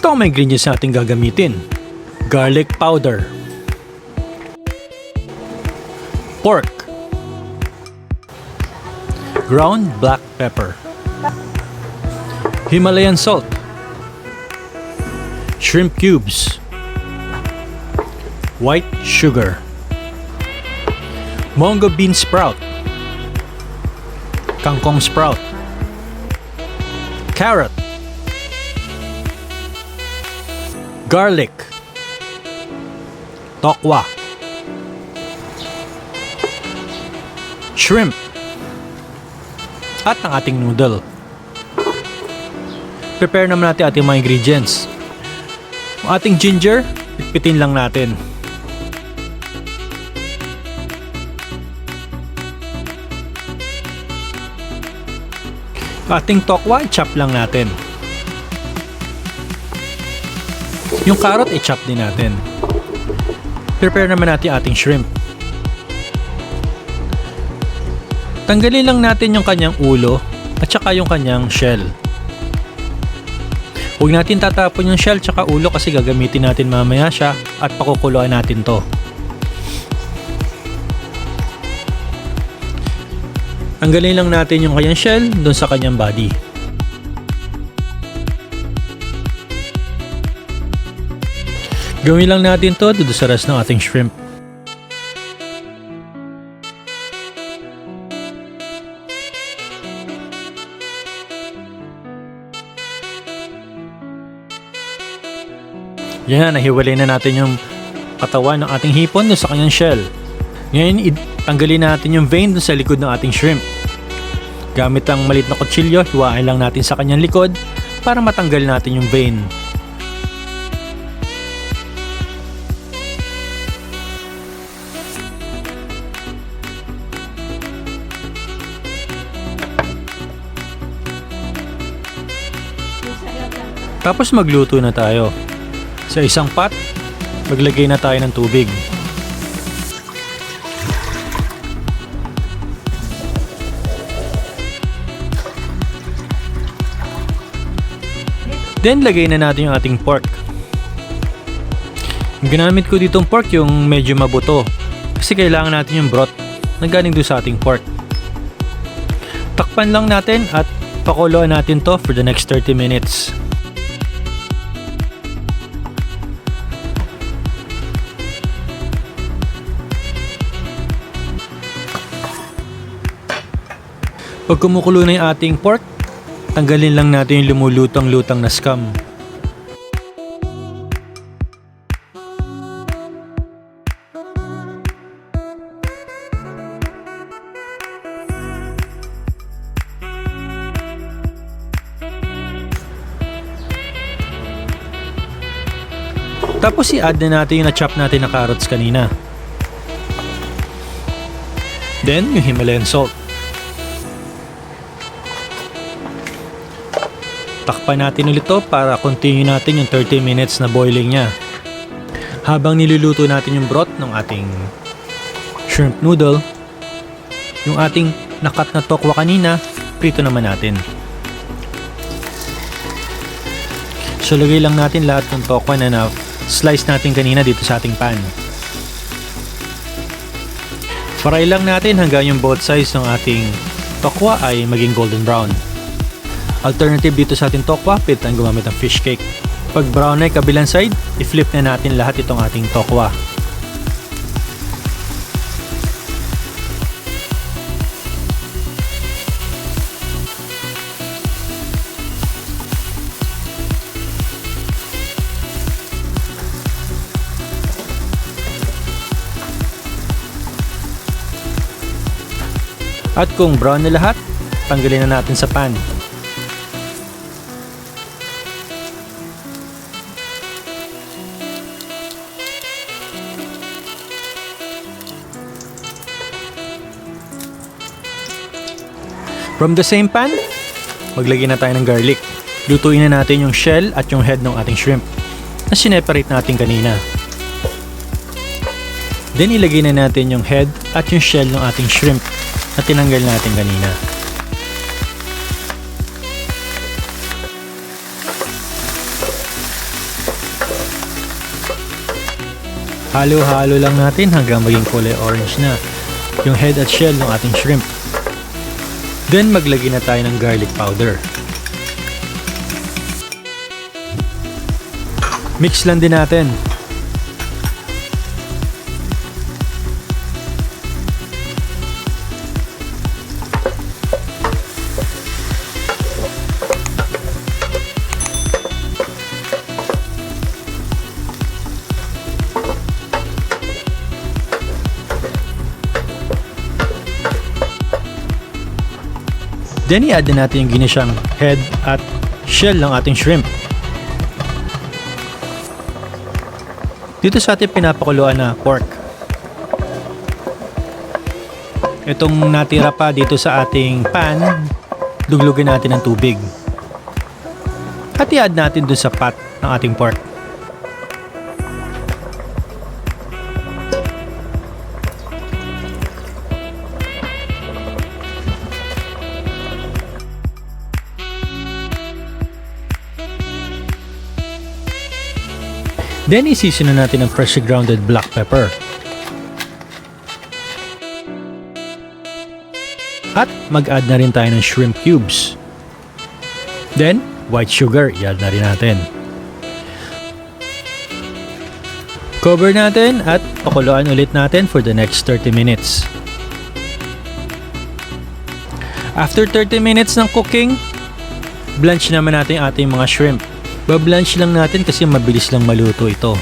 Ito ang mga ingredients natin gagamitin. Garlic powder, pork, ground black pepper, Himalayan salt, shrimp cubes, white sugar, mungo bean sprout, kangkong sprout, carrot, garlic, tokwa, shrimp, at ang ating noodle. Prepare naman natin ating mga ingredients. Ang ating ginger, pitpitin lang natin. Ating tokwa, i-chop lang natin. Yung carrot, i-chop din natin. Prepare naman natin ating shrimp. Tanggalin lang natin yung kanyang ulo at saka yung kanyang shell. Huwag natin tatapon yung shell tsaka ulo kasi gagamitin natin mamaya siya at pakukuluan natin to. Tanggalin lang natin yung kanyang shell dun sa kanyang body. Gawin lang natin to doon sa rest ng ating shrimp. Yan, nahiwalay na natin yung katawan ng ating hipon doon sa kanyang shell. Ngayon, tanggalin natin yung vein doon sa likod ng ating shrimp. Gamit ang maliit na kutsilyo, hiwain lang natin sa kanyang likod para matanggal natin yung vein. Tapos magluto na tayo. Sa isang pot, maglagay na tayo ng tubig. Then, lagay na natin yung ating pork. Yung ginamit ko ditong pork yung medyo mabuto. Kasi kailangan natin yung broth na galing doon sa ating pork. Takpan lang natin at pakuluan natin to for the next 30 minutes. Pag kumukulo na yung ating pork, tanggalin lang natin yung lumulutang-lutang na scum. Tapos i-add na natin yung na-chop natin na carrots kanina. Then, yung Himalayan salt. Takpan natin ulit ito para continue natin yung 30 minutes na boiling niya. Habang niluluto natin yung broth ng ating shrimp noodle, yung ating nakat na tokwa kanina, prito naman natin. So lagay lang natin lahat ng tokwa na na-slice natin kanina dito sa ating pan. Fry lang natin hanggang yung both sides ng ating tokwa ay maging golden brown. Alternative dito sa ating tokwa, pwede tayong gumamit ng fish cake. Pag brown na yung kabilang side, i-flip na natin lahat itong ating tokwa. At kung brown na lahat, tanggalin na natin sa pan. From the same pan, maglagay na tayo ng garlic. Lutuin na natin yung shell at yung head ng ating shrimp na sineparate natin kanina. Then ilagay na natin yung head at yung shell ng ating shrimp na tinanggal natin kanina. Halo-halo lang natin hanggang maging kulay orange na yung head at shell ng ating shrimp. Then maglagay na tayo ng garlic powder. Mix lang din natin. Then i-add na natin yung ginisyang head at shell ng ating shrimp. Dito sa ating pinapakuluan na pork. Itong natira pa dito sa ating pan, duglugin natin ng tubig. At i-add natin dun sa pot ng ating pork. Then i-season na natin ng freshly grounded black pepper. At mag-add na rin tayo ng shrimp cubes. Then, white sugar, i-add na rin natin. Cover natin at pakuluan ulit natin for the next 30 minutes. After 30 minutes ng cooking, blanch naman natin ating mga shrimp. Bablanch lang natin kasi mabilis lang maluto ito.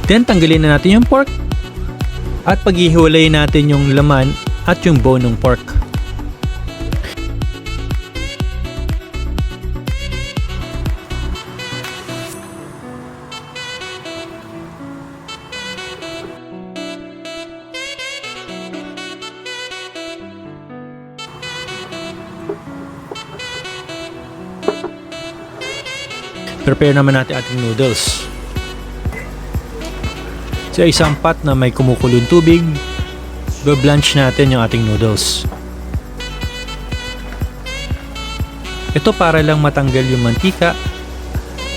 Then tanggalin na natin yung pork at paghihiwalayin natin yung laman at yung bone ng pork. Prepare naman natin ating noodles. Sa isang pot na may kumukulong tubig, blanch natin yung ating noodles. Ito para lang matanggal yung mantika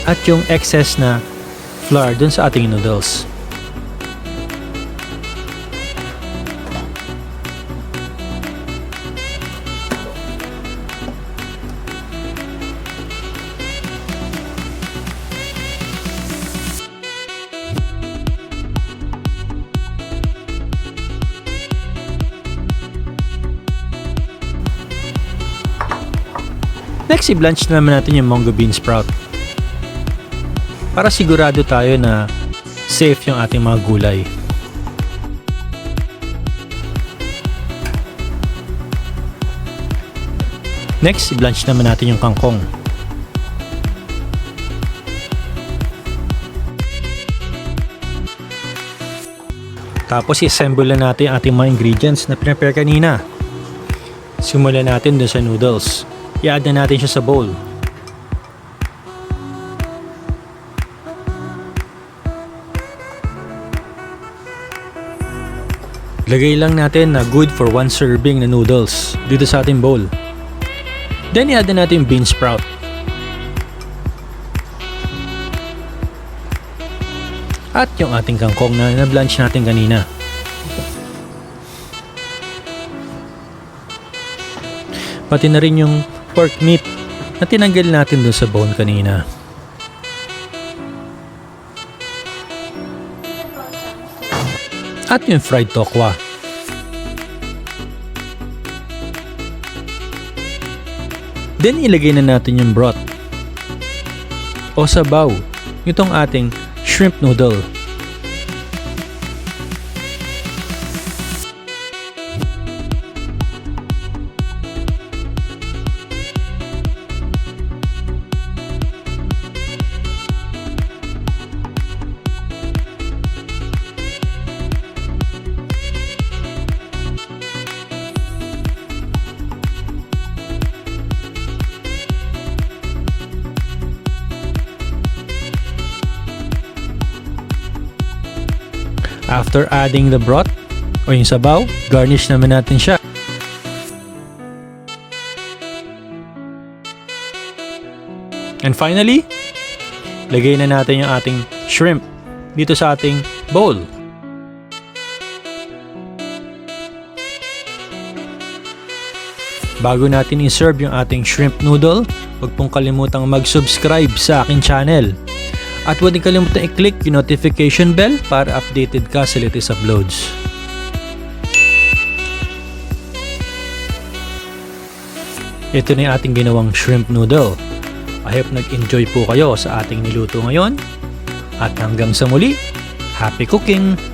at yung excess na flour dun sa ating noodles. Next, i-blanch naman natin yung munggo bean sprout. Para sigurado tayo na safe yung ating mga gulay. Next, i-blanch naman natin yung kangkong. Tapos, i-assemble na natin ang ating mga ingredients na prepare kanina. Simulan natin dun sa noodles. I-add na natin siya sa bowl. Lagay lang natin na good for 1 serving na noodles dito sa ating bowl. Then i-add na natin yung bean sprout. At yung ating kangkong na na-blanch natin kanina. Pati na rin yung pork meat na tinanggal natin doon sa bone kanina. at yung fried tokwa. Then ilagay na natin yung broth o sabaw, itong ating shrimp noodle. After adding the broth o yung sabaw, garnish naman natin siya. And finally, lagay na natin yung ating shrimp dito sa ating bowl. Bago natin i-serve yung ating shrimp noodle, huwag pong kalimutang mag-subscribe sa aking channel. At huwag din kalimutan i-click yung notification bell para updated ka sa latest uploads. Ito na yung ating ginawang shrimp noodle. I hope nag-enjoy po kayo sa ating niluto ngayon. At hanggang sa muli, happy cooking!